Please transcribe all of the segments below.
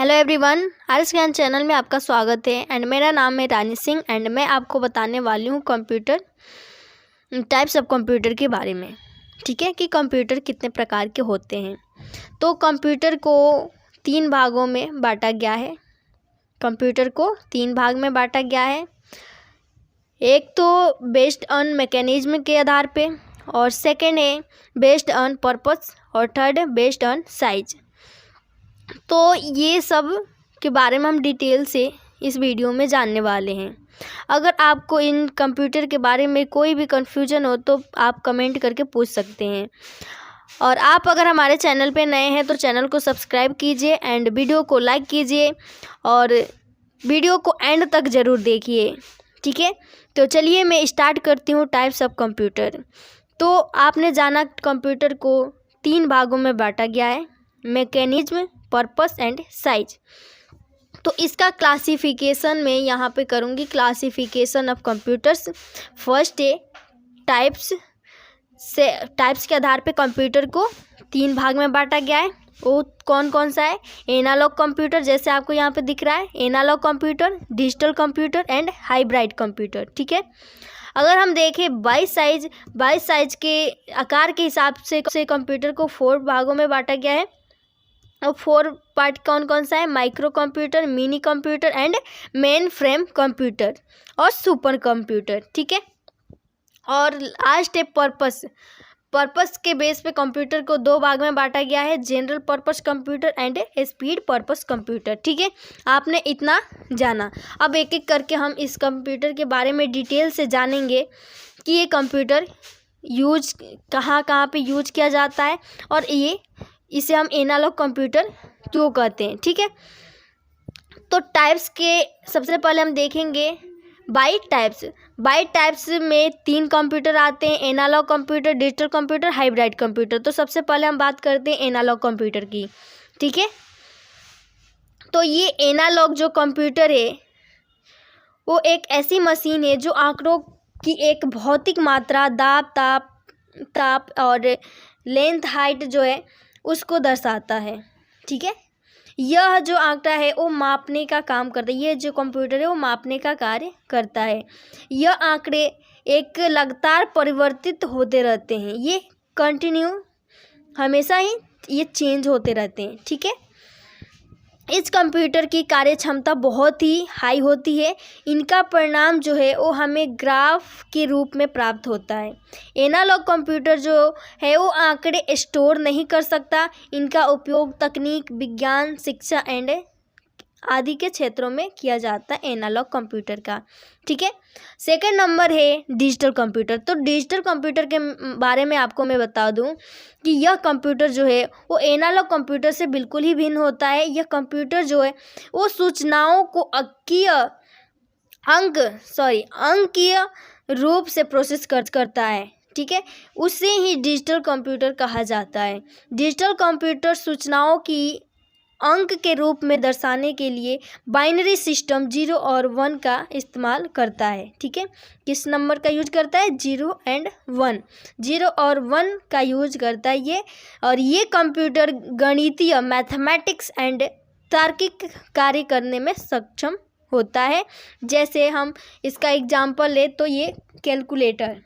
Hello everyone, आर्यस ज्ञान channel में आपका स्वागत है। एंड मेरा नाम है रानी सिंह एंड मैं आपको बताने वाली हूँ कंप्यूटर टाइप्स ऑफ कंप्यूटर के बारे में। ठीक है कि कंप्यूटर कितने प्रकार के होते हैं। तो कंप्यूटर को तीन भागों में बांटा गया है। कंप्यूटर को तीन भाग में बांटा गया है। एक तो बेस्ड ऑन मैकेनिज्म के आधार पे, और सेकेंड है बेस्ड ऑन पर्पस, और थर्ड है बेस्ड ऑन साइज। तो ये सब के बारे में हम डिटेल से इस वीडियो में जानने वाले हैं। अगर आपको इन कंप्यूटर के बारे में कोई भी कन्फ्यूजन हो तो आप कमेंट करके पूछ सकते हैं। और आप अगर हमारे चैनल पे नए हैं तो चैनल को सब्सक्राइब कीजिए एंड वीडियो को लाइक कीजिए और वीडियो को एंड तक ज़रूर देखिए। ठीक है, तो चलिए मैं स्टार्ट करती हूँ टाइप्स ऑफ कंप्यूटर। तो आपने जाना कंप्यूटर को तीन भागों में बांटा गया है, मैकेनिज्म, पर्पस एंड साइज। तो इसका क्लासिफिकेशन में यहाँ पे करूँगी, क्लासिफिकेशन ऑफ कंप्यूटर्स। फर्स्ट है टाइप्स के आधार पे कंप्यूटर को तीन भाग में बांटा गया है। वो कौन कौन सा है? एनालॉग कंप्यूटर, जैसे आपको यहाँ पे दिख रहा है, analogue computer, digital computer and hybrid computer. ठीक है, अगर हम देखें बाई साइज के आकार के हिसाब से कंप्यूटर को फोर भागों में बांटा गया है। और फोर पार्ट कौन कौन सा है? Micro computer, mini computer and main frame computer और सुपर कंप्यूटर। ठीक है, और लास्ट है पर्पस के बेस पे कंप्यूटर को दो भाग में बांटा गया है, general purpose computer and speed purpose computer. ठीक है, आपने इतना जाना। अब एक एक करके हम इस कंप्यूटर के बारे में डिटेल से जानेंगे कि ये कंप्यूटर यूज कहाँ पे यूज किया जाता है और इसे हम एनालॉग कंप्यूटर क्यों कहते हैं। ठीक है, तो टाइप्स के सबसे पहले हम देखेंगे बाई टाइप्स में तीन कंप्यूटर आते हैं, analogue computer, digital computer, hybrid computer. तो सबसे पहले हम बात करते हैं एनालॉग कंप्यूटर की। ठीक है, तो ये एनालॉग जो कंप्यूटर है वो एक ऐसी मशीन है जो आंकड़ों की एक भौतिक मात्रा, दाब, ताप और लेंथ, हाइट जो है उसको दर्शाता है। ठीक है, यह जो आंकड़ा है वो मापने का काम करता है। ये जो कंप्यूटर है वो मापने का कार्य करता है। यह आंकड़े एक लगातार परिवर्तित होते रहते हैं, ये कंटिन्यू हमेशा ही ये चेंज होते रहते हैं। ठीक है, इस कंप्यूटर की कार्य क्षमता बहुत ही हाई होती है। इनका परिणाम जो है वो हमें ग्राफ के रूप में प्राप्त होता है। एनालॉग कंप्यूटर जो है वो आंकड़े स्टोर नहीं कर सकता। इनका उपयोग तकनीक, विज्ञान, शिक्षा एंड आदि के क्षेत्रों में किया जाता है एनालॉग कंप्यूटर का। ठीक है, सेकंड नंबर है डिजिटल कंप्यूटर। तो डिजिटल कंप्यूटर के बारे में आपको मैं बता दूं कि यह कंप्यूटर जो है वो एनालॉग कंप्यूटर से बिल्कुल ही भिन्न होता है। यह कंप्यूटर जो है वो सूचनाओं को अंकीय रूप से प्रोसेस करता है। ठीक है, उसे ही डिजिटल कंप्यूटर कहा जाता है। डिजिटल कंप्यूटर सूचनाओं की अंक के रूप में दर्शाने के लिए बाइनरी सिस्टम 0 और 1 का इस्तेमाल करता है। ठीक है, किस नंबर का यूज करता है? 0 एंड 1, 0 और 1 का यूज करता है ये। और ये कंप्यूटर गणितीय, मैथमेटिक्स एंड तार्किक कार्य करने में सक्षम होता है। जैसे हम इसका एग्जाम्पल ले तो ये कैलकुलेटर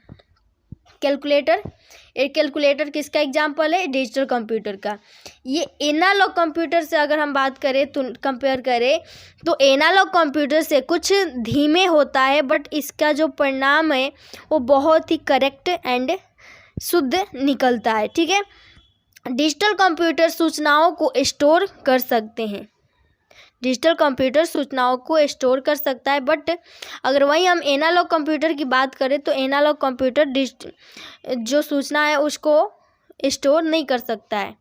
किसका एग्जाम्पल है? डिजिटल कंप्यूटर का। ये एनालॉग कंप्यूटर से अगर हम बात करें तो कंपेयर करें तो एनालॉग कंप्यूटर से कुछ धीमे होता है, बट इसका जो परिणाम है वो बहुत ही करेक्ट एंड शुद्ध निकलता है। ठीक है, डिजिटल कंप्यूटर सूचनाओं को स्टोर कर सकते हैं। डिजिटल कंप्यूटर सूचनाओं को स्टोर कर सकता है, बट अगर वहीं हम एनालॉग कंप्यूटर की बात करें तो एनालॉग कंप्यूटर जो सूचना है उसको स्टोर नहीं कर सकता है।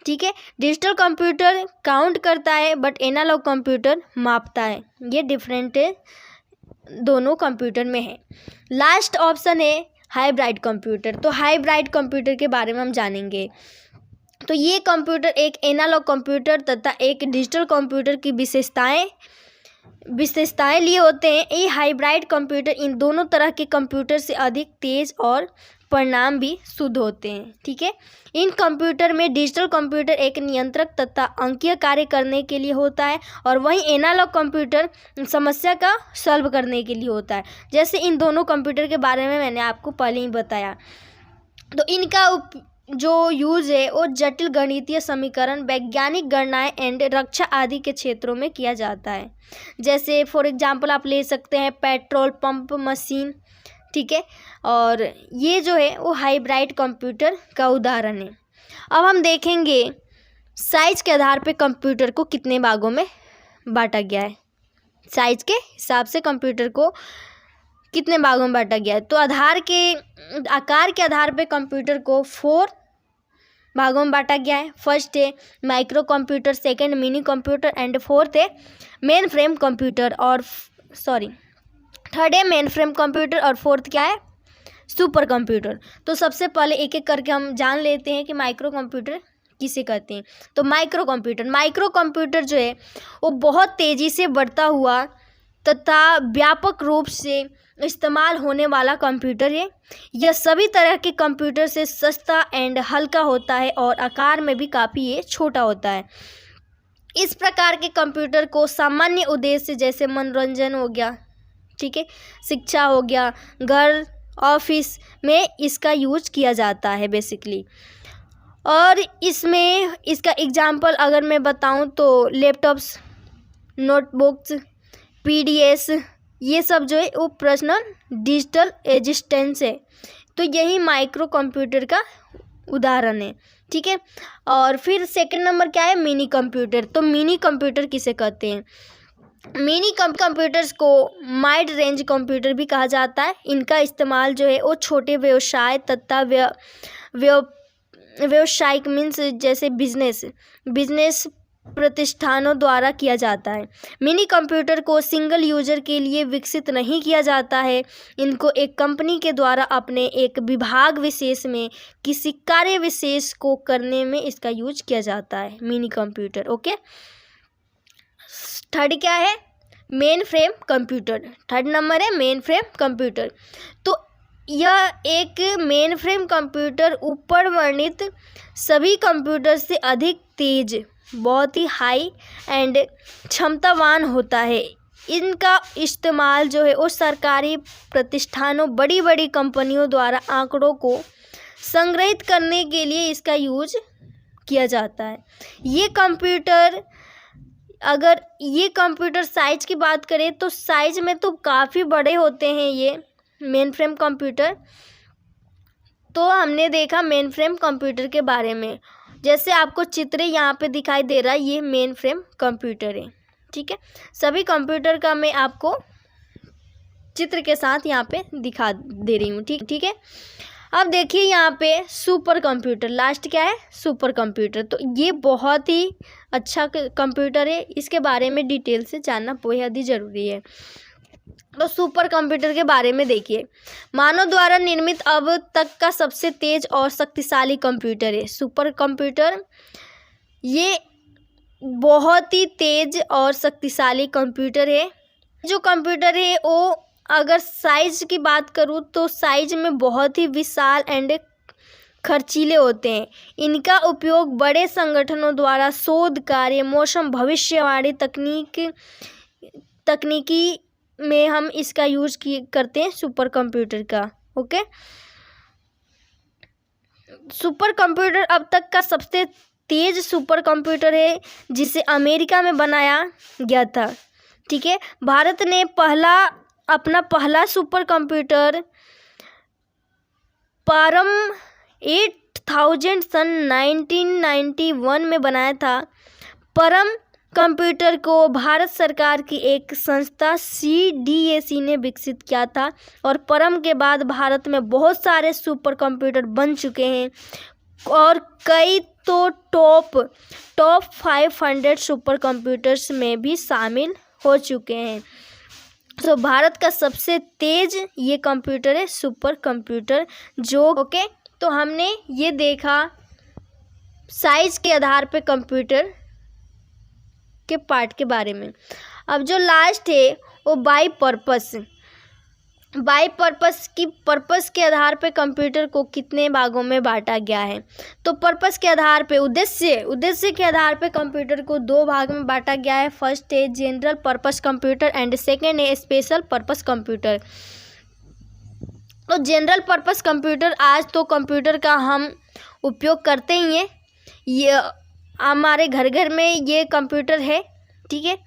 ठीक है, डिजिटल कंप्यूटर काउंट करता है बट एनालॉग कंप्यूटर मापता है। ये डिफरेंट दोनों कंप्यूटर में है। लास्ट ऑप्शन है हाइब्रिड कंप्यूटर। तो हाइब्रिड कंप्यूटर के बारे में हम जानेंगे। तो ये कंप्यूटर एक एनालॉग कंप्यूटर तथा एक डिजिटल कंप्यूटर की विशेषताएं लिए होते हैं। ये हाइब्रिड कंप्यूटर इन दोनों तरह के कंप्यूटर से अधिक तेज और परिणाम भी शुद्ध होते हैं। ठीक है, इन कंप्यूटर में डिजिटल कंप्यूटर एक नियंत्रक तथा अंकीय कार्य करने के लिए होता है और वहीं एनालॉग कंप्यूटर समस्या का सॉल्व करने के लिए होता है। जैसे इन दोनों कंप्यूटर के बारे में मैंने आपको पहले ही बताया। तो इनका जो यूज़ है वो जटिल गणितीय समीकरण, वैज्ञानिक गणनाएं एंड रक्षा आदि के क्षेत्रों में किया जाता है। जैसे फॉर एग्जांपल आप ले सकते हैं पेट्रोल पंप मशीन। ठीक है, और ये जो है वो हाइब्रिड कंप्यूटर का उदाहरण है। अब हम देखेंगे साइज के आधार पे कंप्यूटर को कितने भागों में बांटा गया है। साइज के हिसाब से कंप्यूटर को कितने भागों में बांटा गया है। तो आकार के आधार पे कंप्यूटर को 4 भागों में बांटा गया है। फर्स्ट है micro computer, second mini computer and fourth है मेन फ्रेम कंप्यूटर और थर्ड है मेन फ्रेम कंप्यूटर और फोर्थ क्या है, सुपर कंप्यूटर। तो सबसे पहले एक एक करके हम जान लेते हैं कि माइक्रो कंप्यूटर किसे कहते हैं। तो माइक्रो कंप्यूटर जो है वो बहुत तेज़ी से बढ़ता हुआ तथा व्यापक रूप से इस्तेमाल होने वाला कंप्यूटर है। यह सभी तरह के कंप्यूटर से सस्ता एंड हल्का होता है और आकार में भी काफ़ी ये छोटा होता है। इस प्रकार के कंप्यूटर को सामान्य उद्देश्य जैसे मनोरंजन हो गया, ठीक है, शिक्षा हो गया, घर ऑफिस में इसका यूज किया जाता है बेसिकली। और इसमें इसका एग्जांपल अगर मैं बताऊं तो लैपटॉप्स, नोटबुक्स, पीडीएस, ये सब जो है वो पर्सनल डिजिटल एसिस्टेंट्स है। तो यही माइक्रो कंप्यूटर का उदाहरण है। ठीक है, और फिर सेकंड नंबर क्या है, मिनी कंप्यूटर। तो मिनी कंप्यूटर किसे कहते हैं, मिनी कंप्यूटर्स को माइड रेंज कंप्यूटर भी कहा जाता है। इनका इस्तेमाल जो है वो छोटे व्यवसाय तथा व्यावसायिक मीन्स जैसे बिजनेस प्रतिष्ठानों द्वारा किया जाता है। मिनी कंप्यूटर को सिंगल यूजर के लिए विकसित नहीं किया जाता है। इनको एक कंपनी के द्वारा अपने एक विभाग विशेष में किसी कार्य विशेष को करने में इसका यूज किया जाता है, मिनी कंप्यूटर। ओके, थर्ड क्या है, main frame computer. Third number है मेन फ्रेम कंप्यूटर। तो यह एक मेन फ्रेम कंप्यूटर ऊपर वर्णित सभी कंप्यूटर से अधिक तेज, बहुत ही हाई एंड क्षमतावान होता है। इनका इस्तेमाल जो है वो सरकारी प्रतिष्ठानों, बड़ी बड़ी कंपनियों द्वारा आंकड़ों को संग्रहित करने के लिए इसका यूज किया जाता है। अगर ये कंप्यूटर साइज की बात करें तो साइज में तो काफ़ी बड़े होते हैं ये मेन फ्रेम कंप्यूटर। तो हमने देखा मेन फ्रेम कंप्यूटर के बारे में, जैसे आपको चित्र यहाँ पे दिखाई दे रहा है, ये मेन फ्रेम कंप्यूटर है। ठीक है, सभी कंप्यूटर का मैं आपको चित्र के साथ यहाँ पे दिखा दे रही हूँ। ठीक है, अब देखिए यहाँ पे सुपर कंप्यूटर, लास्ट क्या है, सुपर कंप्यूटर। तो ये बहुत ही अच्छा कंप्यूटर है, इसके बारे में डिटेल से जानना बेहद ही ज़रूरी है। तो सुपर कंप्यूटर के बारे में देखिए, मानव द्वारा निर्मित अब तक का सबसे तेज और शक्तिशाली कंप्यूटर है सुपर कंप्यूटर। ये बहुत ही तेज और शक्तिशाली कंप्यूटर है। जो कंप्यूटर है वो अगर साइज की बात करूँ तो साइज में बहुत ही विशाल एंड खर्चीले होते हैं। इनका उपयोग बड़े संगठनों द्वारा शोध कार्य, मौसम भविष्यवाणी तकनीकी में हम इसका यूज करते हैं सुपर कंप्यूटर का। ओके, सुपर कंप्यूटर अब तक का सबसे तेज सुपर कंप्यूटर है जिसे अमेरिका में बनाया गया था। ठीक है, भारत ने अपना पहला सुपर कंप्यूटर परम 8000 सन 1991 में बनाया था। परम कंप्यूटर को भारत सरकार की एक संस्था CDAC ने विकसित किया था और परम के बाद भारत में बहुत सारे सुपर कंप्यूटर बन चुके हैं और कई तो टॉप 500 सुपर कंप्यूटर्स में भी शामिल हो चुके हैं। तो भारत का सबसे तेज ये कंप्यूटर है सुपर कंप्यूटर जो। ओके, तो हमने ये देखा साइज के आधार पे कंप्यूटर के पार्ट के बारे में। अब जो लास्ट है वो बाई पर्पस। बाय पर्पस के आधार पे कंप्यूटर को कितने भागों में बांटा गया है। तो पर्पस के आधार पे, उद्देश्य के आधार पे कंप्यूटर को दो भाग में बांटा गया है। फर्स्ट है general purpose computer and second है स्पेशल पर्पस कंप्यूटर। तो जनरल पर्पस कंप्यूटर, आज तो कंप्यूटर का हम उपयोग करते ही हैं, ये हमारे घर घर में ये कंप्यूटर है, ठीक है,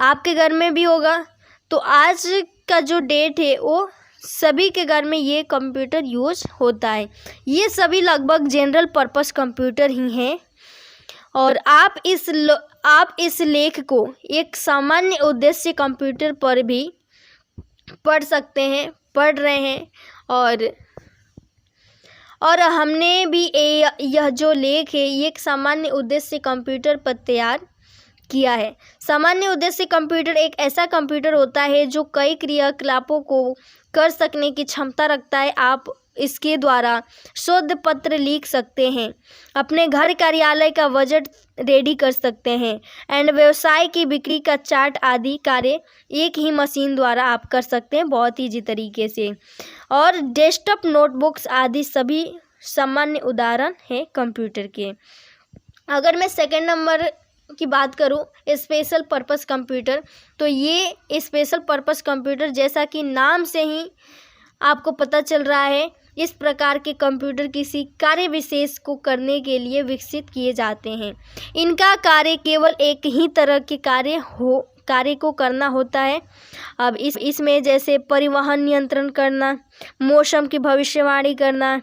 आपके घर में भी होगा। तो आज का जो डेट है वो सभी के घर में ये कंप्यूटर यूज होता है। ये सभी लगभग जनरल पर्पस कंप्यूटर ही हैं। और आप इस लेख को एक सामान्य उद्देश्य कंप्यूटर पर भी पढ़ रहे हैं। और हमने भी यह जो लेख है ये एक सामान्य उद्देश्य कंप्यूटर पर तैयार किया है। सामान्य उद्देश्य कंप्यूटर एक ऐसा कंप्यूटर होता है जो कई क्रियाकलापों को कर सकने की क्षमता रखता है। आप इसके द्वारा शोध पत्र लिख सकते हैं, अपने घर कार्यालय का बजट रेडी कर सकते हैं एंड व्यवसाय की बिक्री का चार्ट आदि कार्य एक ही मशीन द्वारा आप कर सकते हैं बहुत ईजी तरीके से। और डेस्कटॉप, नोटबुक्स आदि सभी सामान्य उदाहरण हैं कंप्यूटर के। अगर मैं सेकंड नंबर की बात करूं, स्पेशल पर्पस कंप्यूटर, तो ये स्पेशल पर्पस कंप्यूटर जैसा कि नाम से ही आपको पता चल रहा है, इस प्रकार के कंप्यूटर किसी कार्य विशेष को करने के लिए विकसित किए जाते हैं। इनका कार्य केवल एक ही तरह के कार्य को करना होता है। अब इसमें जैसे परिवहन नियंत्रण करना, मौसम की भविष्यवाणी करना,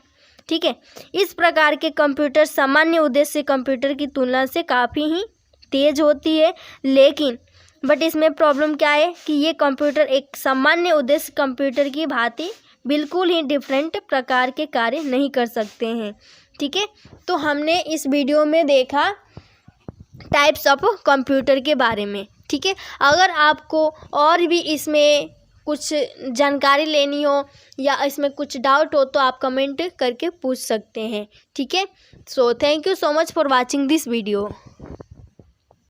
ठीक है, इस प्रकार के कंप्यूटर सामान्य उद्देश्य कंप्यूटर की तुलना से काफ़ी ही तेज होती है। लेकिन बट इसमें प्रॉब्लम क्या है कि ये कंप्यूटर एक सामान्य उद्देश्य कंप्यूटर की भांति बिल्कुल ही डिफरेंट प्रकार के कार्य नहीं कर सकते हैं, ठीक है। तो हमने इस वीडियो में देखा टाइप्स ऑफ कंप्यूटर के बारे में, ठीक है। अगर आपको और भी इसमें कुछ जानकारी लेनी हो या इसमें कुछ डाउट हो तो आप कमेंट करके पूछ सकते हैं, ठीक है। So thank you so much for watching this video.